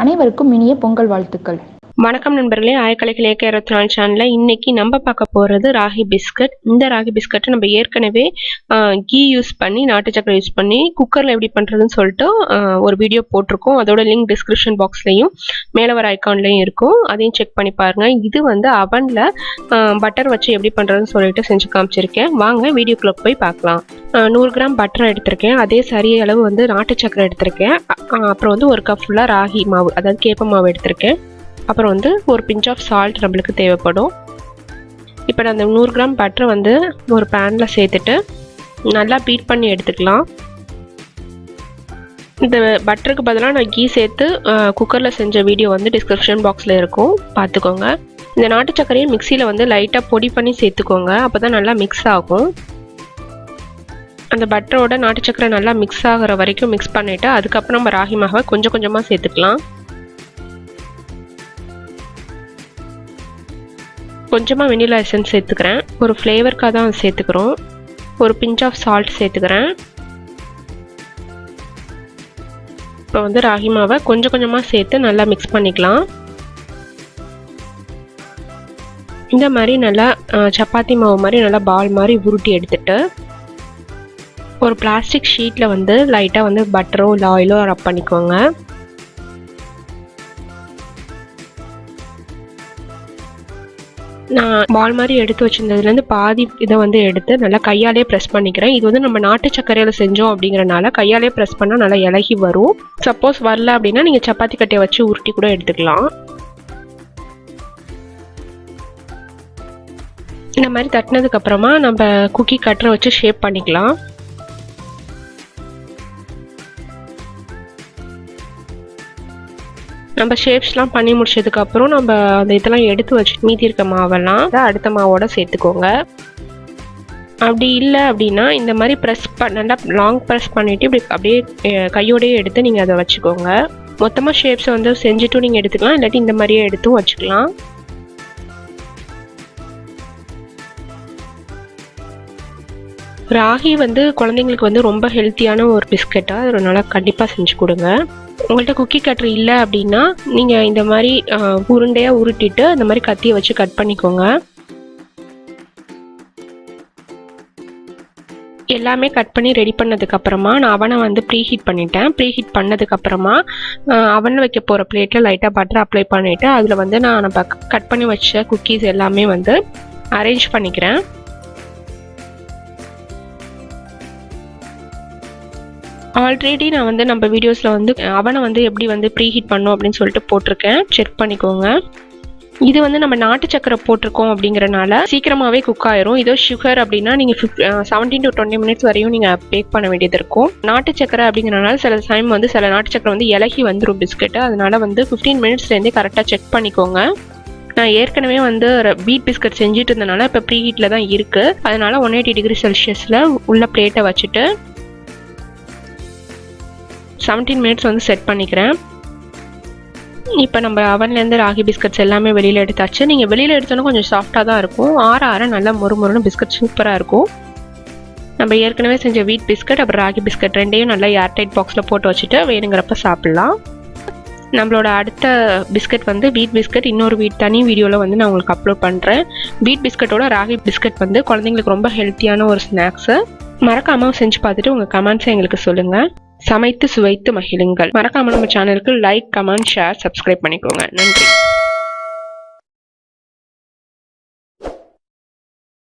அனைவருக்கும் இனிய பொங்கல் வாழ்த்துக்கள். வணக்கம் நண்பர்களே, ஆயக்கலைகள் ஏக்க 24 சேனல்ல இன்னைக்கு நம்ம பார்க்க போறது ராகி பிஸ்கட். இந்த ராகி பிஸ்கட்டை நம்ம ஏற்கனவே கீ யூஸ் பண்ணி நாட்டு சக்கரை யூஸ் பண்ணி குக்கர்ல எப்படி பண்றதுன்னு சொல்லிட்டு ஒரு வீடியோ போட்டிருக்கோம். அதோட லிங்க் டிஸ்கிரிப்ஷன் பாக்ஸ்லயும் மேல வர ஐக்கான்லயும் இருக்கும், அதையும் செக் பண்ணி பாருங்க. இது வந்து அவன்ல பட்டர் வச்சு எப்படி பண்றதுன்னு சொல்லிட்டு செஞ்சு காமிச்சிருக்கேன். வாங்க வீடியோக்குள்ள போய் பார்க்கலாம். 100 கிராம் பட்டர் எடுத்திருக்கேன், அதே சரி அளவு வந்து நாட்டு சக்கரை எடுத்திருக்கேன். அப்புறம் வந்து 1 கப் ஃபுல்லா ராகி மாவு, அதாவது கேப்ப மாவு எடுத்திருக்கேன். அப்புறம் வந்து ஒரு பிஞ்ச் ஆஃப் சால்ட் நம்மளுக்கு தேவைப்படும். இப்போ நான் அந்த 100 கிராம் பட்டரை வந்து ஒரு பேனில் சேர்த்துட்டு நல்லா பீட் பண்ணி எடுத்துக்கலாம். இந்த பட்டருக்கு பதிலாக நான் கீ சேர்த்து குக்கரில் செஞ்ச வீடியோ வந்து டிஸ்கிரிப்ஷன் பாக்ஸில் இருக்கும், பார்த்துக்கோங்க. இந்த நாட்டு சர்க்கரையை மிக்சியில் வந்து லைட்டாக பொடி பண்ணி சேர்த்துக்கோங்க, அப்போ தான் நல்லா மிக்ஸ் ஆகும். அந்த பட்டரோட நாட்டு சர்க்கரை நல்லா மிக்ஸ் ஆகிற வரைக்கும் மிக்ஸ் பண்ணிவிட்டு அதுக்கப்புறம் நம்ம ராகி மாவை கொஞ்சம் கொஞ்சமாக சேர்த்துக்கலாம். கொஞ்சமாக வெனிலா எசன்ஸ் சேர்த்துக்கிறேன், ஒரு ஃப்ளேவருக்காக தான் சேர்த்துக்கிறோம். ஒரு பிஞ்ச் ஆஃப் சால்ட் சேர்த்துக்கிறேன். இப்போ வந்து ராகி மாவை கொஞ்சம் கொஞ்சமாக சேர்த்து நல்லா மிக்ஸ் பண்ணிக்கலாம். இந்த மாதிரி நல்லா சப்பாத்தி மாவு மாதிரி நல்லா பால் மாதிரி உருட்டி எடுத்துட்டு ஒரு பிளாஸ்டிக் ஷீட்டில் வந்து லைட்டாக வந்து பட்டரோ இல்லை ஆயிலோ ரப் பண்ணிக்கோங்க. நான் பால் மாதிரி எடுத்து வச்சிருந்ததுலேருந்து பாதி இதை வந்து எடுத்து நல்லா கையாலே ப்ரெஸ் பண்ணிக்கிறேன். இது வந்து நம்ம நாட்டு சர்க்கரையில் செஞ்சோம் அப்படிங்கிறனால கையாலே ப்ரெஸ் பண்ணால் நல்லா இலகி வரும். சப்போஸ் வரல அப்படின்னா நீங்கள் சப்பாத்தி கட்டையை வச்சு உருட்டி கூட எடுத்துக்கலாம். இந்த மாதிரி தட்டினதுக்கு அப்புறமா நம்ம குக்கி கட்டரை வச்சு ஷேப் பண்ணிக்கலாம். நம்ம ஷேப்ஸ்லாம் பண்ணி முடிச்சதுக்கப்புறம் நம்ம அந்த இதெல்லாம் எடுத்து வச்சு மீதி இருக்க மாவெல்லாம் அடுத்த மாவோட சேர்த்துக்கோங்க. அப்படி இல்லை அப்படின்னா இந்த மாதிரி நல்லா லாங் ப்ரெஸ் பண்ணிவிட்டு இப்படி அப்படியே கையோடையே எடுத்து நீங்கள் அதை வச்சுக்கோங்க. மொத்தமாக ஷேப்ஸை வந்து செஞ்சுட்டும் நீங்கள் எடுத்துக்கலாம், இல்லாட்டி இந்த மாதிரியே எடுத்தும் வச்சுக்கலாம். ராகி வந்து குழந்தைங்களுக்கு வந்து ரொம்ப ஹெல்த்தியான ஒரு பிஸ்கட்டாக அதனால கண்டிப்பாக செஞ்சு கொடுங்க. உங்கள்கிட்ட குக்கி கட்டர் இல்லை அப்படின்னா நீங்கள் இந்த மாதிரி உருண்டையாக உருட்டிட்டு இந்த மாதிரி கத்தியை வச்சு கட் பண்ணிக்கோங்க. எல்லாமே கட் பண்ணி ரெடி பண்ணதுக்கப்புறமா நான் அவனை வந்து ப்ரீஹீட் பண்ணிட்டேன். ப்ரீஹீட் பண்ணதுக்கப்புறமா அவனில் வைக்க போகிற பிளேட்டில் லைட்டாக பட்டர் அப்ளை பண்ணிவிட்டு அதில் வந்து நான் நம்ம கட் பண்ணி வச்ச குக்கீஸ் எல்லாமே வந்து அரேஞ்ச் பண்ணிக்கிறேன். ஆல்ரெடி நான் வந்து நம்ம வீடியோஸில் வந்து அவனை வந்து எப்படி வந்து ப்ரீஹீட் பண்ணோம் அப்படின்னு சொல்லிட்டு போட்டிருக்கேன், செக் பண்ணிக்கோங்க. இது வந்து நம்ம நாட்டு சக்கரை போட்டிருக்கோம் அப்படிங்கிறனால சீக்கிரமாகவே குக் ஆயிரும். இதோ சுகர் அப்படின்னா நீங்கள் 17 to 20 மினிட்ஸ் வரையும் நீங்கள் பேக் பண்ண வேண்டியது இருக்கும். நாட்டு சக்கரை அப்படிங்கிறனால சில டைம் வந்து சில நாட்டு சக்கரை வந்து இலகி வந்துடும் பிஸ்கெட்டு, அதனால வந்து 15 மினிட்ஸ்லேருந்தே கரெக்டாக செக் பண்ணிக்கோங்க. நான் ஏற்கனவே வந்து வீட் பிஸ்கட் செஞ்சுட்டு இருந்தனால இப்போ ப்ரீஹீட்டில் தான் இருக்குது, அதனால 180 டிகிரி செல்சியஸில் உள்ள பிளேட்டை வச்சுட்டு 17 மினிட்ஸ் வந்து செட் பண்ணிக்கிறேன். இப்போ நம்ம அவன்லேருந்து ராகி பிஸ்கட்ஸ் எல்லாமே வெளியில் எடுத்தாச்சு. நீங்கள் வெளியில் எடுத்தோன்னா கொஞ்சம் சாஃப்டாக தான் இருக்கும், ஆற ஆற நல்லா மொறுமொறுன்னு பிஸ்கட் சூப்பராக இருக்கும். நம்ம ஏற்கனவே செஞ்ச வீட் பிஸ்கட் அப்புறம் ராகி பிஸ்கட் ரெண்டையும் நல்லா ஏர்டைட் பாக்ஸில் போட்டு வச்சுட்டு வேணுங்கிறப்ப சாப்பிட்லாம். நம்மளோட அடுத்த பிஸ்கட் வந்து வீட் பிஸ்கட், இன்னொரு தனி வீடியோவில் வந்து நான் உங்களுக்கு அப்லோட் பண்ணுறேன். வீட் பிஸ்கட்டோட ராகி பிஸ்கட் வந்து குழந்தைங்களுக்கு ரொம்ப ஹெல்த்தியான ஒரு ஸ்நாக்ஸு. மறக்காமல் செஞ்சு பார்த்துட்டு உங்கள் கமெண்ட்ஸை எங்களுக்கு சொல்லுங்கள். சமைத்து சுவைத்து மகிழுங்கள். மறக்காமல் நம்ம சேனலுக்கு லைக், கமெண்ட், ஷேர், சப்ஸ்கிரைப் பண்ணிக்கோங்க. நன்றி.